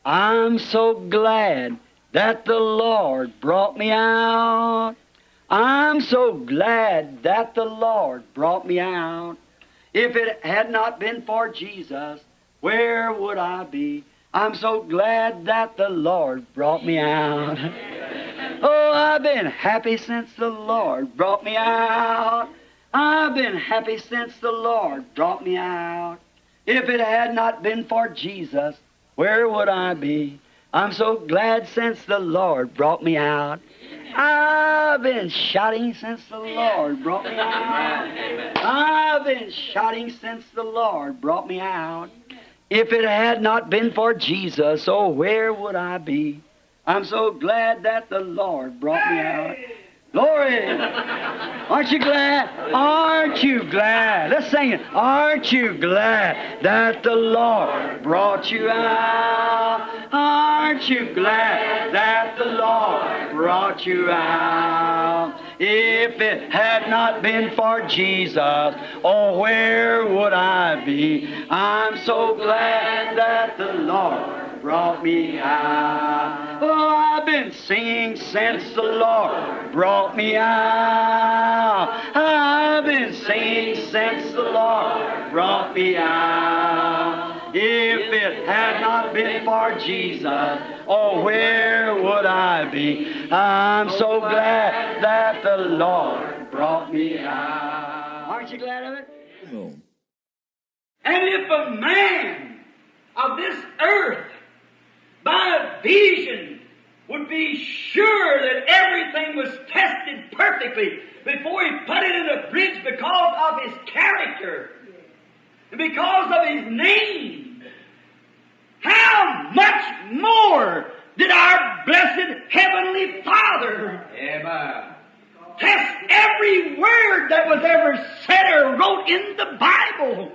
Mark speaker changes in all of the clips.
Speaker 1: I'm so glad that the Lord brought me out. I'm so glad that the Lord brought me out. If it had not been for Jesus, where would I be? I'm so glad that the Lord brought me out. Oh, I've been happy since the Lord brought me out. I've been happy since the Lord brought me out. If it had not been for Jesus, where would I be? I'm so glad since the Lord brought me out. I've been shouting since the Lord brought me out. I've been shouting since the Lord brought me out. If it had not been for Jesus, oh, where would I be? I'm so glad that the Lord brought me out. Glory! Aren't you glad? Aren't you glad? Let's sing it. Aren't you glad that the Lord brought you out? Aren't you glad that the Lord brought you out? If it had not been for Jesus, oh, where would I be? I'm so glad that the Lord brought me out. Oh, I've been singing since the Lord brought me out. I've been singing since the Lord brought me out. If it had not been for Jesus, oh, where would I be? I'm so glad that the Lord brought me out. Aren't you glad of it?
Speaker 2: No.
Speaker 1: And if a man of this earth by a vision would be sure that everything was tested perfectly before he put it in a bridge because of his character and because of his name, how much more did our blessed Heavenly Father test every word that was ever said or wrote in the Bible?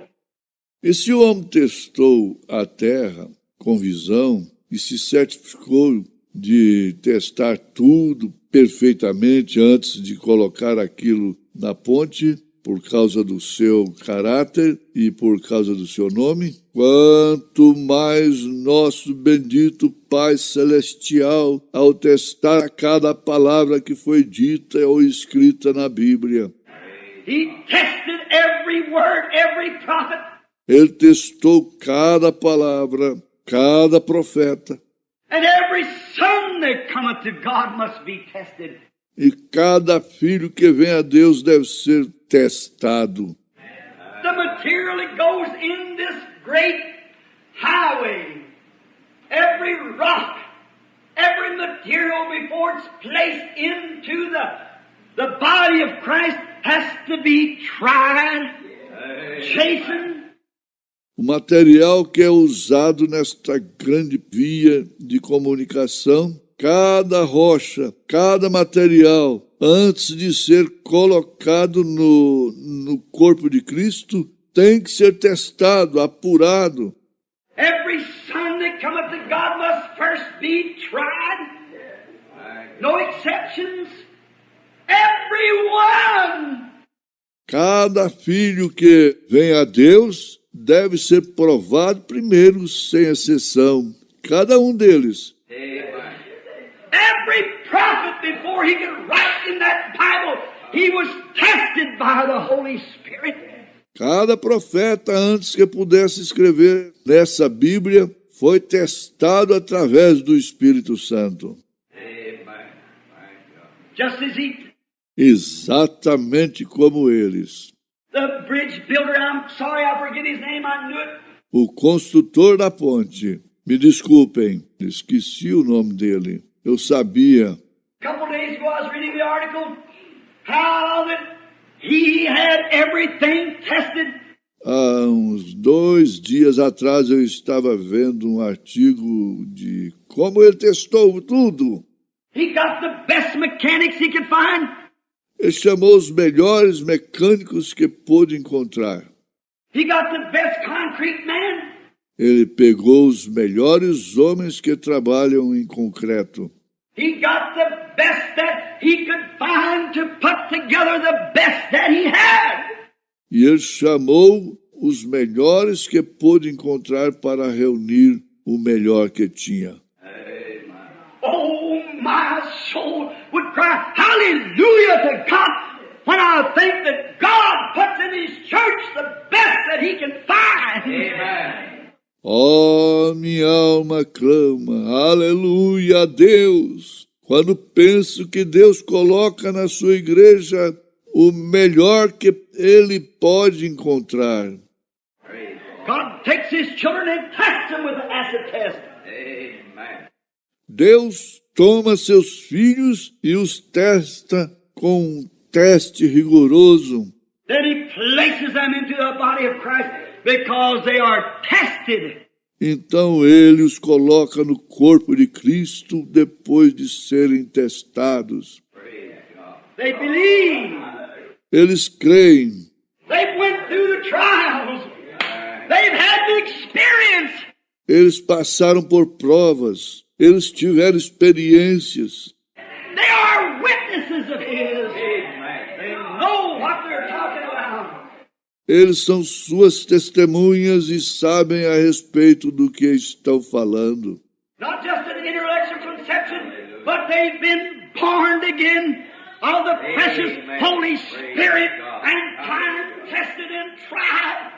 Speaker 2: E se o homem testou a terra com visão e se certificou de testar tudo perfeitamente antes de colocar aquilo na ponte, por causa do seu caráter e por causa do seu nome, quanto mais nosso bendito Pai Celestial, ao testar cada palavra que foi dita ou escrita na Bíblia.
Speaker 1: He tested every word, every prophet.
Speaker 2: Ele testou cada palavra, cada profeta.
Speaker 1: And every son that cometh to God must be tested.
Speaker 2: E cada filho que vem a Deus deve ser testado.
Speaker 1: The material that goes in this great highway, every rock, every material before it's placed into the body of Christ has to be tried, chastened.
Speaker 2: O material que é usado nesta grande via de comunicação, cada rocha, cada material, antes de ser colocado no corpo de Cristo, tem que ser testado, apurado.
Speaker 1: Every son that cometh to God must first be tried. No exceptions. Everyone.
Speaker 2: Cada filho que vem a Deus deve ser provado primeiro, sem exceção. Cada um deles.
Speaker 1: Every prophet, before he could write in that Bible, he was tested by the Holy Spirit.
Speaker 2: Cada profeta, antes que pudesse escrever nessa Bíblia, foi testado através do Espírito Santo.
Speaker 1: Just as
Speaker 2: Exatamente como eles.
Speaker 1: the bridge builder, I'm sorry I forget his name, I knew it.
Speaker 2: O construtor da ponte, me desculpem, esqueci o nome dele. Eu sabia.
Speaker 1: A couple days ago I was reading the article, how that he had everything tested.
Speaker 2: Há uns 2 dias atrás eu estava vendo um artigo de como ele testou tudo.
Speaker 1: He got the best mechanics he could find.
Speaker 2: Ele chamou os melhores mecânicos que pôde encontrar.
Speaker 1: He got the best concrete man.
Speaker 2: Ele pegou os melhores homens que trabalham em concreto.
Speaker 1: He got the best that he could find to put together the best that he had.
Speaker 2: E ele chamou os melhores que pôde encontrar para reunir o melhor que tinha.
Speaker 1: Oh, my soul would cry, hallelujah to God, when I think that God puts in His church the best that He can find. Amen.
Speaker 2: Oh, minha alma clama, aleluia a Deus, quando penso que Deus coloca na sua igreja o melhor que Ele pode encontrar.
Speaker 1: God takes His children and tests them with the acid test. Amen.
Speaker 2: Deus toma seus filhos e os testa com um teste rigoroso.
Speaker 1: Then He places them into the body of Christ because they are tested.
Speaker 2: Então Ele os coloca no corpo de Cristo depois de serem testados.
Speaker 1: They believe.
Speaker 2: Eles creem.
Speaker 1: They went through the trials. They've had the experience.
Speaker 2: Eles passaram por provas. Eles tiveram experiências.
Speaker 1: They are witnesses of His. They know what they're talking about.
Speaker 2: Eles são suas testemunhas e sabem a respeito do que estão falando.
Speaker 1: Not just an intellectual conception, but they've been born again of the precious Holy Spirit and time tested and tried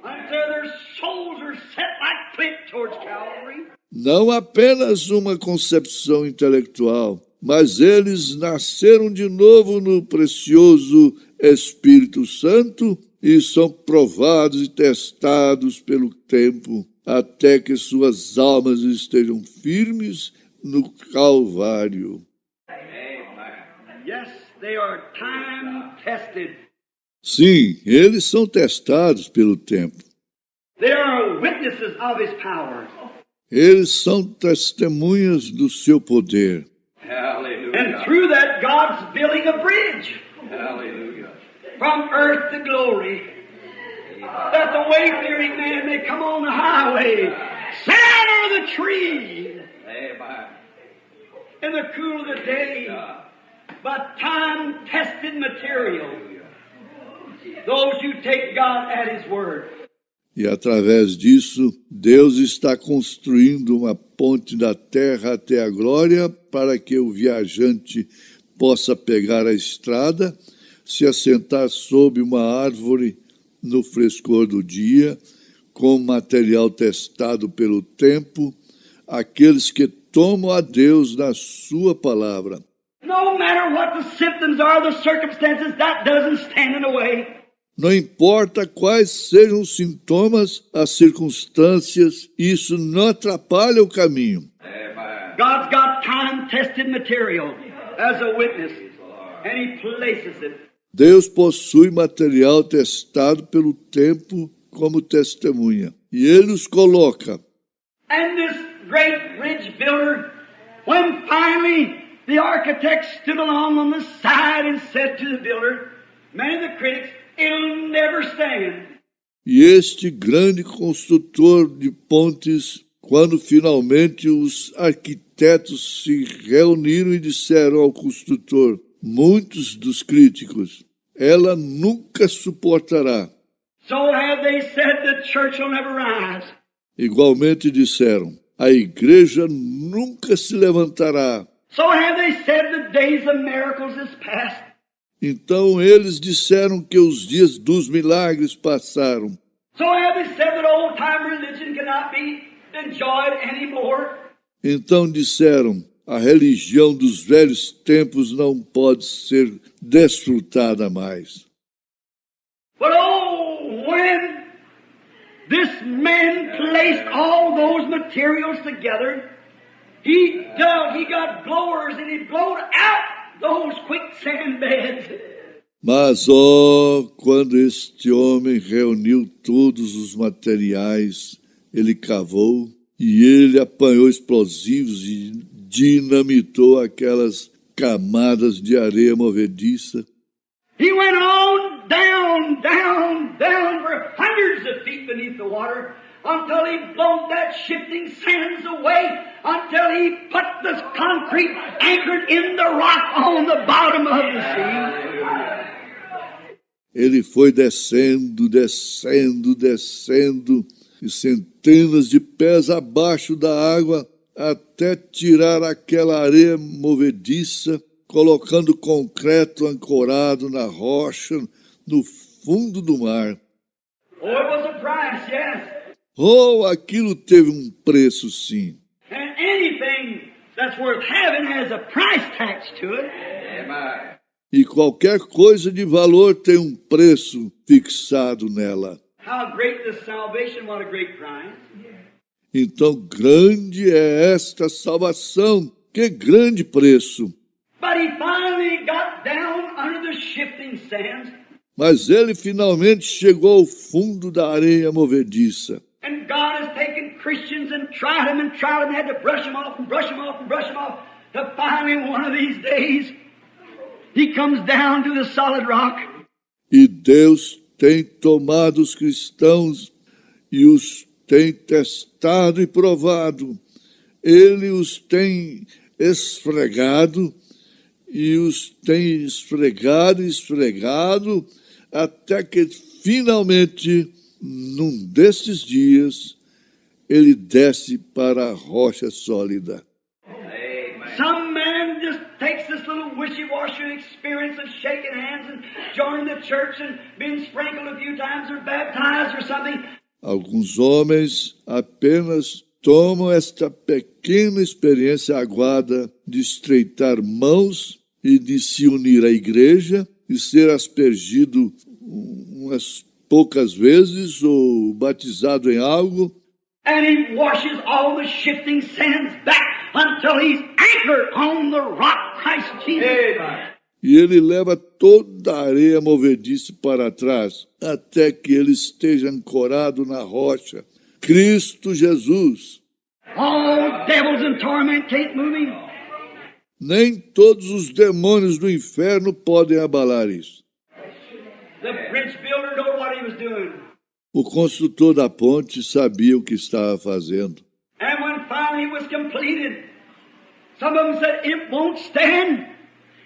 Speaker 1: until their souls are set like flint towards Calvary.
Speaker 2: Não apenas uma concepção intelectual, mas eles nasceram de novo no precioso Espírito Santo e são provados e testados pelo tempo até que suas almas estejam firmes no Calvário.
Speaker 1: Yes, they are time tested.
Speaker 2: Sim, eles são testados pelo tempo.
Speaker 1: They are witnesses of His power.
Speaker 2: Eles são testemunhas do seu poder.
Speaker 1: Hallelujah. And through that, God's building a bridge. Hallelujah. From earth to glory. That the wayfaring man may come on the highway, sit under the tree, in the cool of the day, but time-tested material. Those who take God at His word.
Speaker 2: E através disso, Deus está construindo uma ponte da terra até a glória para que o viajante possa pegar a estrada, se assentar sob uma árvore no frescor do dia, com material testado pelo tempo, aqueles que tomam a Deus na sua palavra.
Speaker 1: No matter what the symptoms are, the circumstances, that doesn't stand in the way.
Speaker 2: Não importa quais sejam os sintomas, as circunstâncias, isso não atrapalha o caminho.
Speaker 1: God's got time-tested material as a witness, and He places it.
Speaker 2: Deus possui material testado pelo tempo como testemunha, e Ele os coloca.
Speaker 1: And this great bridge builder, when finally the architect stood along on the side and said to the builder, many of the critics, it'll never stand.
Speaker 2: E este grande construtor de pontes, quando finalmente os arquitetos se reuniram e disseram ao construtor, muitos dos críticos, ela nunca suportará.
Speaker 1: So have they said the church will never rise.
Speaker 2: Igualmente disseram, a igreja nunca se levantará.
Speaker 1: So have they said the days of miracles is past.
Speaker 2: Então eles disseram que os dias dos milagres passaram.
Speaker 1: So have they said that old-time religion cannot be enjoyed anymore.
Speaker 2: Então disseram, a religião dos velhos tempos não pode ser desfrutada mais.
Speaker 1: But oh, when this man placed all those materials together, he dug, he got blowers and he blowed out those quicksand beds.
Speaker 2: Mas, ó, quando este homem reuniu todos os materiais, ele cavou e ele apanhou explosivos e dinamitou aquelas camadas de areia movediça.
Speaker 1: He went on down, down, down for hundreds of feet beneath the water until he blown that shifting sands away, until he put the concrete anchored in the rock on the bottom of the sea.
Speaker 2: Ele foi descendo, descendo, descendo, e centenas de pés abaixo da água até tirar aquela areia movediça, colocando concreto ancorado na rocha no fundo do mar.
Speaker 1: Oh, it was a price, yes.
Speaker 2: Oh, aquilo teve um preço, sim.
Speaker 1: And anything that's worth having has a price tax to it.
Speaker 2: E qualquer coisa de valor tem um preço fixado nela.
Speaker 1: How great this salvation, what a great price.
Speaker 2: Então, grande é esta salvação, que grande preço.
Speaker 1: But he finally got down under the shifting sands,
Speaker 2: Mas ele finalmente chegou ao fundo da areia movediça.
Speaker 1: and God has taken Christians and tried them, had to brush them off and brush them off and brush them off, to finally one of these days, he comes down to the solid rock.
Speaker 2: E Deus tem tomado os cristãos e os tem testado e provado. Ele os tem esfregado e os tem esfregado e esfregado até que finalmente, num destes dias, ele desce para a rocha sólida.
Speaker 1: Some man just takes this little wishy-washy experience of shaking hands and joining the church and being sprinkled a few times or baptized or something.
Speaker 2: Alguns homens apenas tomam esta pequena experiência aguada de estreitar mãos e de se unir à igreja e ser aspergido umas poucas vezes ou batizado em algo.
Speaker 1: And he washes all the shifting sands back until he's anchored on the rock, Christ Jesus.
Speaker 2: E ele leva toda a areia movediça para trás, até que ele esteja ancorado na rocha, Cristo Jesus.
Speaker 1: All devils in torment can't move him.
Speaker 2: Nem todos os demônios do inferno podem abalar isso.
Speaker 1: The bridge builder knew what he was doing.
Speaker 2: O construtor da ponte sabia o que estava fazendo.
Speaker 1: And when finally it was completed, some of them said, it won't stand.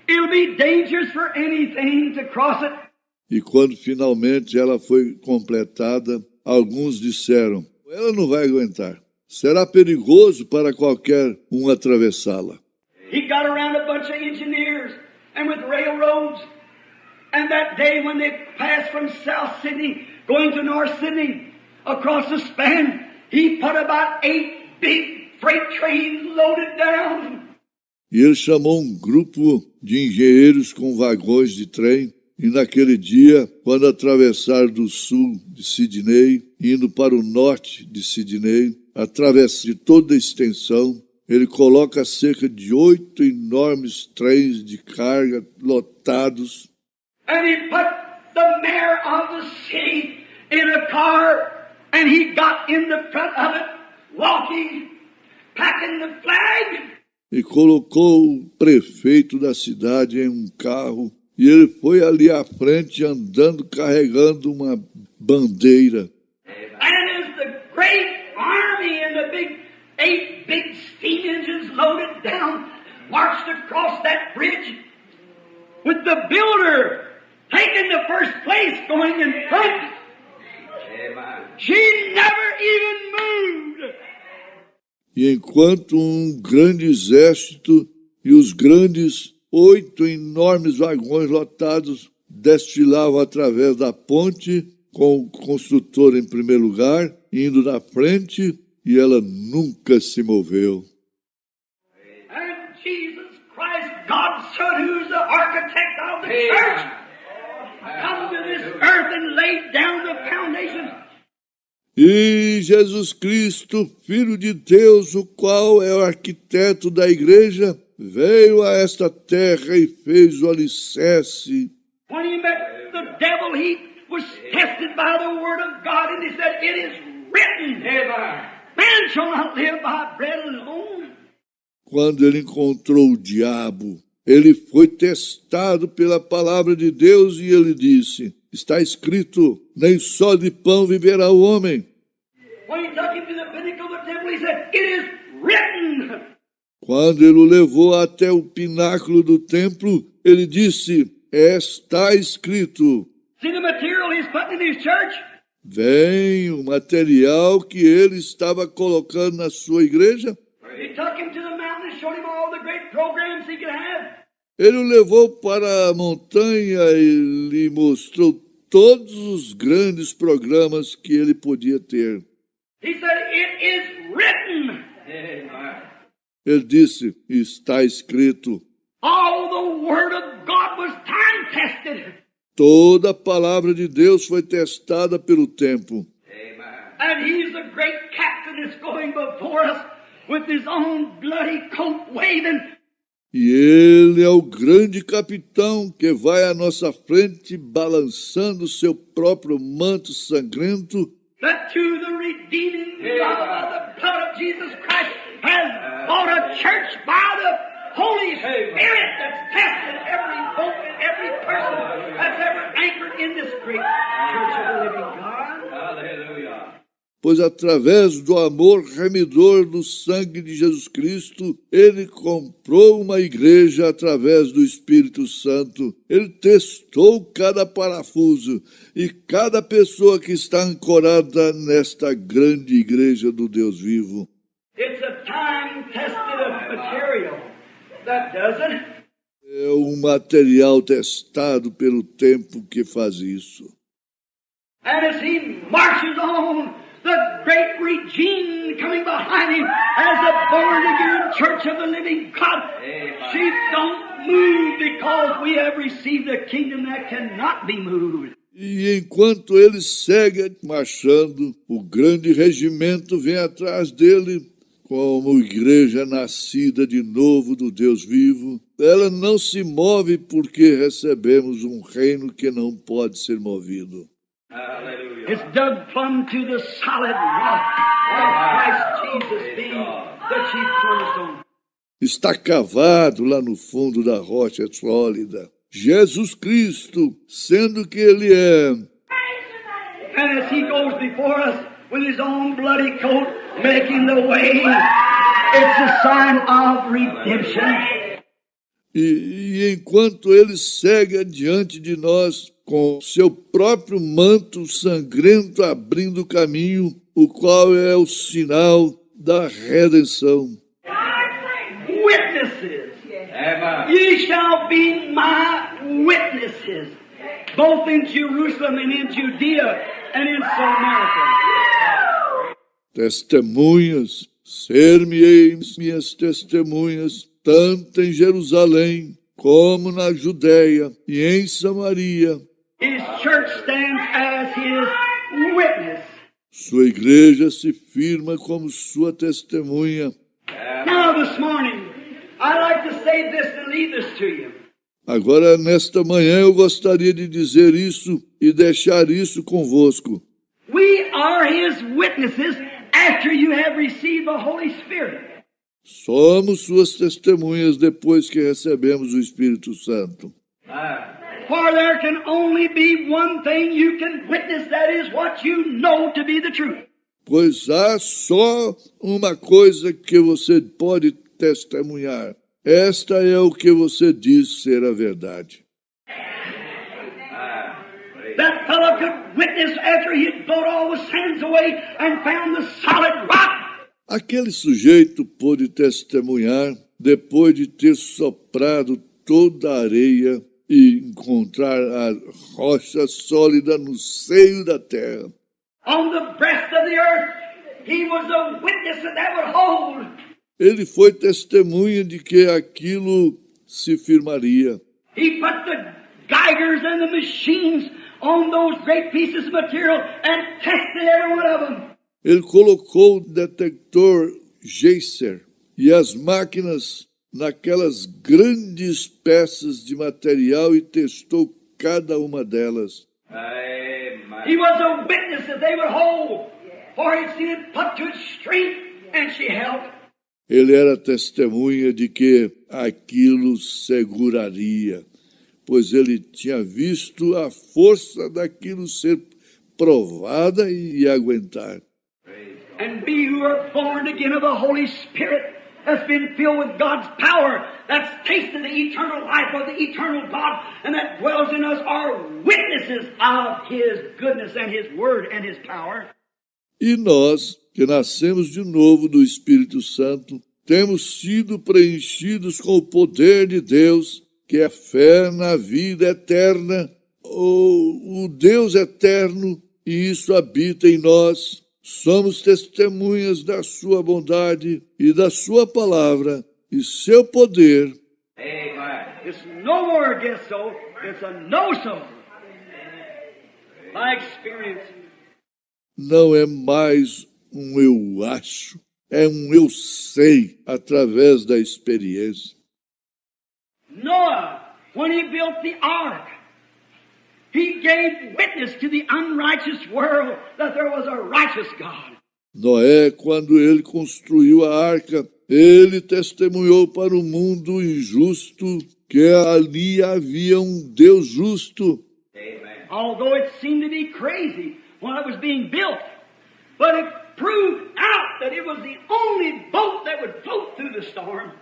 Speaker 1: It'll be dangerous for anything to cross it.
Speaker 2: E quando finalmente ela foi completada, alguns disseram, ela não vai aguentar. Será perigoso para qualquer um atravessá-la.
Speaker 1: He got around a bunch of engineers and with railroads. And that day when they passed from South Sydney, going to North Sydney, across the span, he put about 8 big freight trains loaded down.
Speaker 2: E ele chamou um grupo de engenheiros com vagões de trem, e naquele dia, quando atravessaram do sul de Sydney, indo para o norte de Sydney, através de toda a extensão, ele coloca cerca de 8 enormes trens de carga lotados.
Speaker 1: And he put the mayor of the city in a car, and he got in the front of it, walking, packing the flag.
Speaker 2: E colocou o prefeito da cidade em um carro, e ele foi ali à frente andando, carregando uma bandeira.
Speaker 1: And as the great army and the big 8 big steam engines loaded down marched across that bridge, with the builder taking the first place, going in front. She never even moved.
Speaker 2: E enquanto um grande exército e os grandes 8 enormes vagões lotados desfilavam através da ponte, com o construtor em primeiro lugar, indo na frente, e ela nunca se moveu.
Speaker 1: And Jesus Christ, God's Son, who's the architect of the church, come to this earth and laid down the foundation.
Speaker 2: E Jesus Cristo, Filho de Deus, o qual é o arquiteto da igreja, veio a esta terra e fez o alicerce.
Speaker 1: When he met the devil, he was tested by the word of God, and he said, it is written, man shall not live by bread alone.
Speaker 2: Quando ele encontrou o diabo, ele foi testado pela palavra de Deus e ele disse, está escrito, nem só de pão viverá o homem.
Speaker 1: When he took him to the pinnacle of the temple, he said, it is written.
Speaker 2: Quando ele o levou até o pináculo do templo, ele disse, está escrito.
Speaker 1: See the material he's putting in his church?
Speaker 2: vem o material que ele estava colocando na sua igreja.
Speaker 1: He took him to the mountain and showed him all the great programs he could have.
Speaker 2: Ele o levou para a montanha e lhe mostrou todos os grandes programas que ele podia ter.
Speaker 1: He said, "It is written."
Speaker 2: Ele disse, está escrito.
Speaker 1: All the Word of God was time-tested.
Speaker 2: Toda a palavra de Deus foi testada pelo tempo.
Speaker 1: And He's the great captain that's going before us with His own bloody coat waving.
Speaker 2: E ele é o grande capitão que vai à nossa frente balançando seu próprio manto sangrento.
Speaker 1: That through the redeeming love of the blood of Jesus Christ has bought a church by the Holy Spirit that's tested every boat and every person that's ever anchored in this great church of the living God. Hallelujah.
Speaker 2: Pois através do amor remidor do sangue de Jesus Cristo, ele comprou uma igreja através do Espírito Santo. Ele testou cada parafuso e cada pessoa que está ancorada nesta grande igreja do Deus vivo.
Speaker 1: It's a time-tested material that does it.
Speaker 2: É um material testado pelo tempo que faz isso.
Speaker 1: And as he marches on, the great regime coming behind him as a born-again church of the living God. She don't move because we have received a kingdom that cannot be moved.
Speaker 2: E enquanto ele segue marchando, o grande regimento vem atrás dele, como igreja nascida de novo do Deus vivo. Ela não se move porque recebemos um reino que não pode ser movido.
Speaker 1: It's dug plumb to the solid rock of Christ Jesus being the chief cornerstone.
Speaker 2: Está cavado lá no fundo da rocha sólida. Jesus Cristo, sendo que Ele é.
Speaker 1: And as He goes before us with His own bloody coat, making the way, it's a sign of redemption.
Speaker 2: E enquanto Ele segue adiante de nós, com seu próprio manto sangrento abrindo o caminho, o qual é o sinal da redenção.
Speaker 1: Witnesses. Ye shall be my witnesses, both in Jerusalem and in Judea and in Samaria.
Speaker 2: Testemunhas, ser-me-eis minhas testemunhas, tanto em Jerusalém, como na Judéia e em Samaria.
Speaker 1: His church stands as His witness.
Speaker 2: Sua igreja se firma como sua testemunha.
Speaker 1: Now this morning, I'd like to say this and leave this to you.
Speaker 2: Agora, nesta manhã, eu gostaria de dizer isso e deixar isso convosco.
Speaker 1: We are His witnesses after you have received the Holy Spirit.
Speaker 2: Somos suas testemunhas depois que recebemos o Espírito Santo.
Speaker 1: For there can only be one thing you can witness, that is what you know to be the truth.
Speaker 2: Pois há só uma coisa que você pode testemunhar. Esta é o que você diz ser a verdade.
Speaker 1: That fellow could witness after he had blown all the sands away and found the solid rock.
Speaker 2: Aquele sujeito pôde testemunhar depois de ter soprado toda a areia e encontrar a rocha sólida no seio da terra.
Speaker 1: On the breast of the earth, he was a witness that would hold.
Speaker 2: Ele foi testemunha de que aquilo se firmaria.
Speaker 1: He put the geigers and the machines on those great pieces of material and tested every one of them.
Speaker 2: Ele colocou o detector Geiser e as máquinas naquelas grandes peças de material e testou cada uma delas.
Speaker 1: He was a witness that they would hold, for he'd seen it put to its strength, and she held.
Speaker 2: Ele era testemunha de que aquilo seguraria, pois ele tinha visto a força daquilo ser provada e aguentar.
Speaker 1: And we who are born again of the Holy Spirit that's been filled with God's power, that's tasted the eternal life of the eternal God, and that dwells in us, are witnesses of His goodness and His Word and His power.
Speaker 2: E nós, que nascemos de novo do Espírito Santo, temos sido preenchidos com o poder de Deus, que é a fé na vida eterna, ou o Deus eterno, e isso habita em nós. Somos testemunhas da sua bondade e da sua palavra e seu poder.
Speaker 1: Amen. It's no more a guess so, it's a know so. By experience.
Speaker 2: Não é mais um eu acho, é um eu sei através da experiência.
Speaker 1: Noah, when he built the ark, he gave witness to the unrighteous world that there was a righteous God.
Speaker 2: Noé, quando ele construiu a arca, ele testemunhou para o mundo injusto que ali havia um Deus justo.
Speaker 1: Amen. Although it seemed to be crazy when it was being built, but it proved out that it was the only boat that would float through the storm.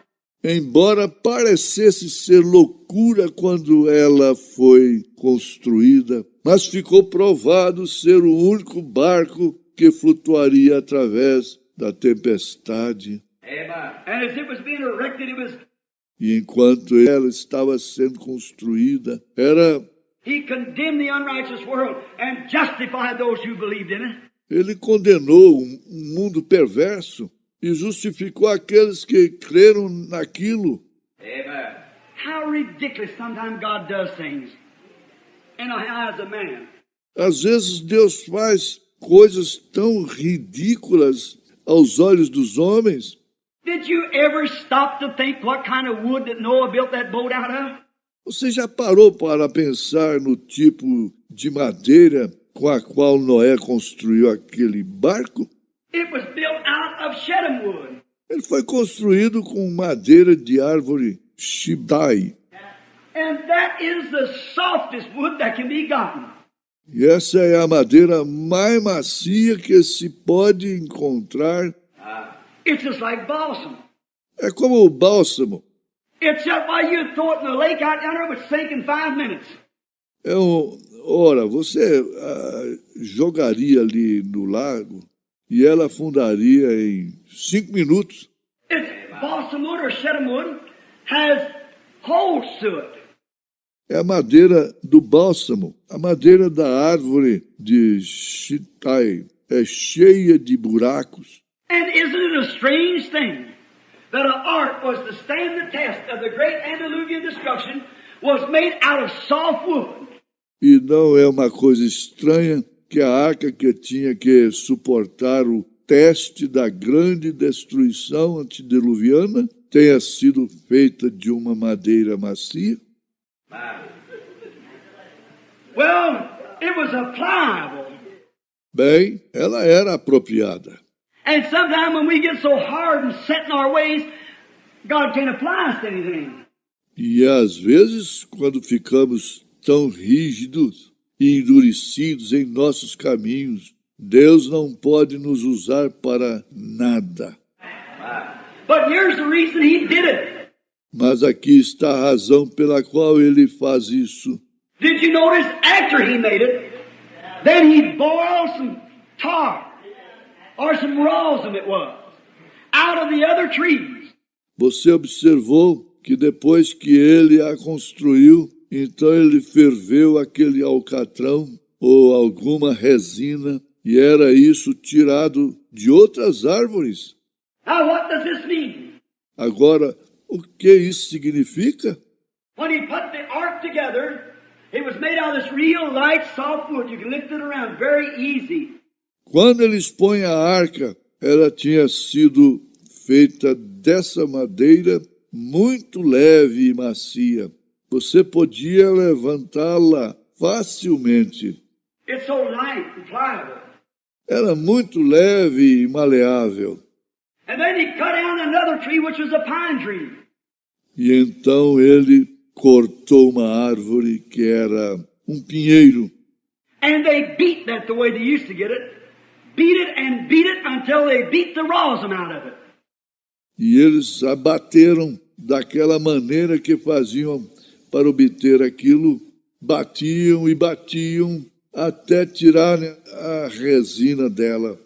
Speaker 2: Embora parecesse ser loucura quando ela foi construída, mas ficou provado ser o único barco que flutuaria através da tempestade.
Speaker 1: And as it was being erected, it was...
Speaker 2: E enquanto ela estava sendo construída,
Speaker 1: He condemned the unrighteous world and justified those who believed in it.
Speaker 2: Ele condenou um mundo perverso e justificou aqueles que creram naquilo.
Speaker 1: Amen. How ridiculous sometimes God does things in the eyes of man.
Speaker 2: Às vezes Deus faz coisas tão ridículas aos olhos dos homens.
Speaker 1: Did you ever stop to think what kind of wood that Noah built that boat out of?
Speaker 2: Você já parou para pensar no tipo de madeira com a qual Noé construiu aquele barco?
Speaker 1: It was built out of shittim wood.
Speaker 2: Ele foi construído com madeira de árvore shibtai.
Speaker 1: And that is the softest wood that can be gotten.
Speaker 2: E essa é a madeira mais macia que se pode encontrar.
Speaker 1: It's just like balsam.
Speaker 2: É como o bálsamo.
Speaker 1: It's just why you throw it in the lake out yonder, it would sink in 5 minutes.
Speaker 2: Ora, você jogaria ali no lago e ela afundaria em 5 minutos.
Speaker 1: It's balsam wood or shittim wood has holes to it.
Speaker 2: É a madeira do bálsamo, a madeira da árvore de shitai. É cheia de buracos.
Speaker 1: And isn't it a strange thing that an ark was to stand the test of the great antediluvian destruction was made out of soft wood?
Speaker 2: E não é uma coisa estranha que a arca que tinha que suportar o teste da grande destruição antediluviana tenha sido feita de uma madeira macia?
Speaker 1: Well, it was a pliable.
Speaker 2: Bem, ela era apropriada.
Speaker 1: And sometimes when we get so hard and set in our ways, God can't apply us to anything.
Speaker 2: E às vezes, quando ficamos tão rígidos e endurecidos em nossos caminhos, Deus não pode nos usar para nada.
Speaker 1: But here's the reason He did it.
Speaker 2: Mas aqui está a razão pela qual Ele faz isso.
Speaker 1: Did you notice after He made it, then He boiled some tar, or some rosin it was, out of the other trees.
Speaker 2: Você observou que depois que Ele a construiu, então Ele ferveu aquele alcatrão ou alguma resina, e era isso tirado de outras árvores.
Speaker 1: Now what does this mean?
Speaker 2: Agora, o que isso significa?
Speaker 1: When He put the ark together, it was made out of this real light, soft wood. You can lift it around very easy.
Speaker 2: Quando eles põem a arca, ela tinha sido feita dessa madeira muito leve e macia. Você podia levantá-la facilmente.
Speaker 1: It's so light and pliable.
Speaker 2: Era muito leve e maleável.
Speaker 1: And then He cut down another tree, which was a pine tree.
Speaker 2: E então ele cortou uma árvore que era um pinheiro.
Speaker 1: And they beat that the way they used to get it. Beat it and beat it until they beat the rosin out of it.
Speaker 2: E eles abateram daquela maneira que faziam para obter aquilo, batiam e batiam até tirarem a resina dela.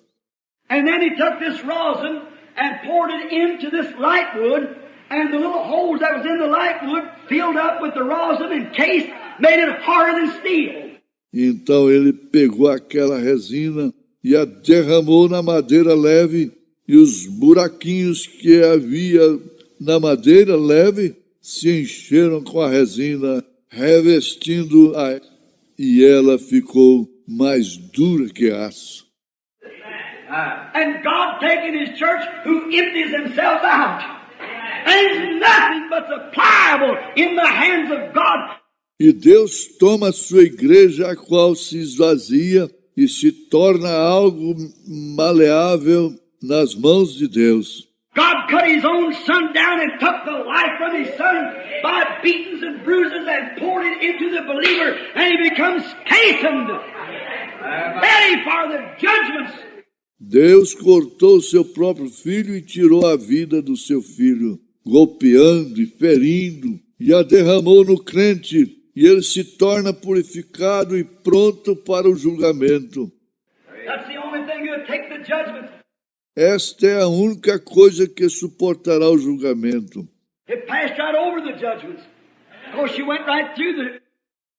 Speaker 1: And then he took this rosin and poured it into this lightwood, and the little holes that was in the lightwood filled up with the rosin and case, made it harder than steel.
Speaker 2: Então ele pegou aquela resina e a derramou na madeira leve, e os buraquinhos que havia na madeira leve se encheram com a resina, revestindo-a, e ela ficou mais dura que aço.
Speaker 1: And God taking His church who empties themselves out. And it's nothing but so pliable in the hands of God.
Speaker 2: E Deus toma a sua igreja, a qual se esvazia e se torna algo maleável nas mãos de Deus.
Speaker 1: God cut His own Son down and took the life from His Son by beatings and bruises and poured it into the believer, and he becomes chastened, ready for the judgments.
Speaker 2: Deus cortou seu próprio filho e tirou a vida do seu filho, golpeando e ferindo, e a derramou no crente, e ele se torna purificado e pronto para o julgamento.
Speaker 1: That's the only thing that'll take the judgment.
Speaker 2: Esta é a única coisa que suportará o julgamento.
Speaker 1: It passed right over the judgments. Of course, she went right through the...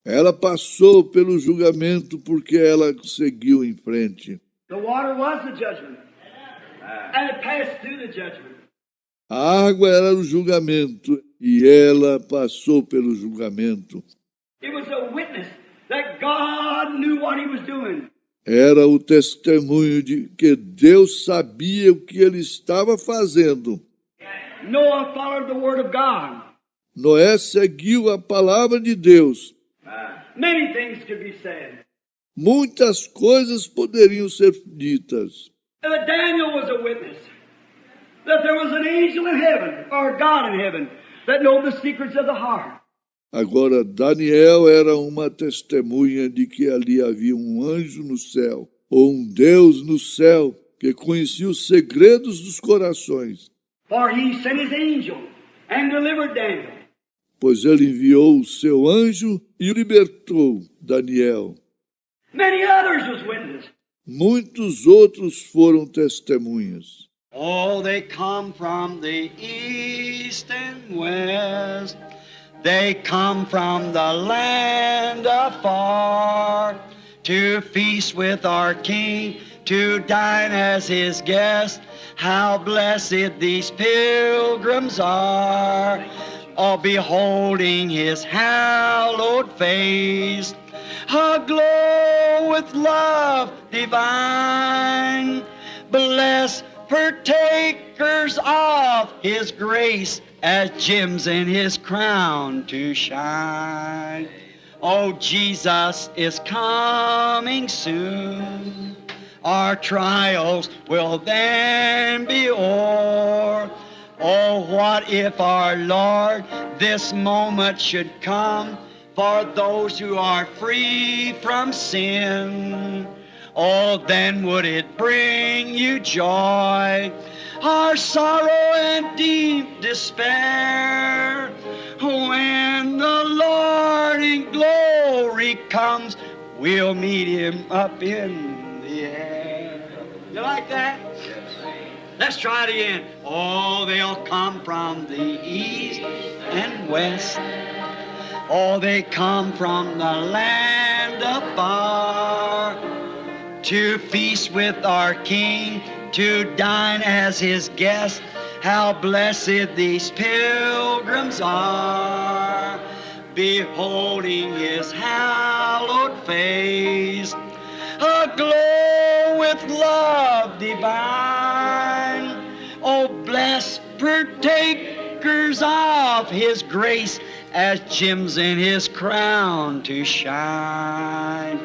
Speaker 2: Ela passou pelo julgamento porque ela seguiu em frente.
Speaker 1: The water was the judgment. And it passed through the judgment.
Speaker 2: A água era o julgamento e ela passou pelo julgamento.
Speaker 1: It was a witness that God knew what He was doing.
Speaker 2: Era o testemunho de que Deus sabia o que ele estava fazendo.
Speaker 1: Noah followed the word of God.
Speaker 2: Noé seguiu a palavra de Deus.
Speaker 1: Many things could be said.
Speaker 2: Muitas coisas poderiam ser ditas.
Speaker 1: Daniel was a witness that there was an angel in heaven, or God in heaven, that knew the secrets of the heart.
Speaker 2: Agora, Daniel era uma testemunha de que ali havia um anjo no céu, ou um Deus no céu, que conhecia os segredos dos corações.
Speaker 1: For he sent his angel and delivered Daniel.
Speaker 2: Pois ele enviou o seu anjo e libertou Daniel.
Speaker 1: Many others was witnesses.
Speaker 2: Muitos outros foram testemunhas.
Speaker 1: Oh, they come from the east and west. They come from the land afar to feast with our King, to dine as His guest. How blessed these pilgrims are, all beholding His hallowed face, aglow with love divine. Blessed partakers of His grace, as gems in His crown to shine. Oh, Jesus is coming soon. Our trials will then be o'er. Oh, what if our Lord this moment should come for those who are free from sin? Oh, then would it bring you joy, our sorrow and deep despair, when the Lord in glory comes, we'll meet Him up in the air. You like that? Let's try it again. Oh, they'll come from the east and west. Oh, they come from the land afar to feast with our King, to dine as His guest. How blessed these pilgrims are, beholding His hallowed face, aglow with love divine. Oh, blessed partakers of His grace, as gems in His crown to shine.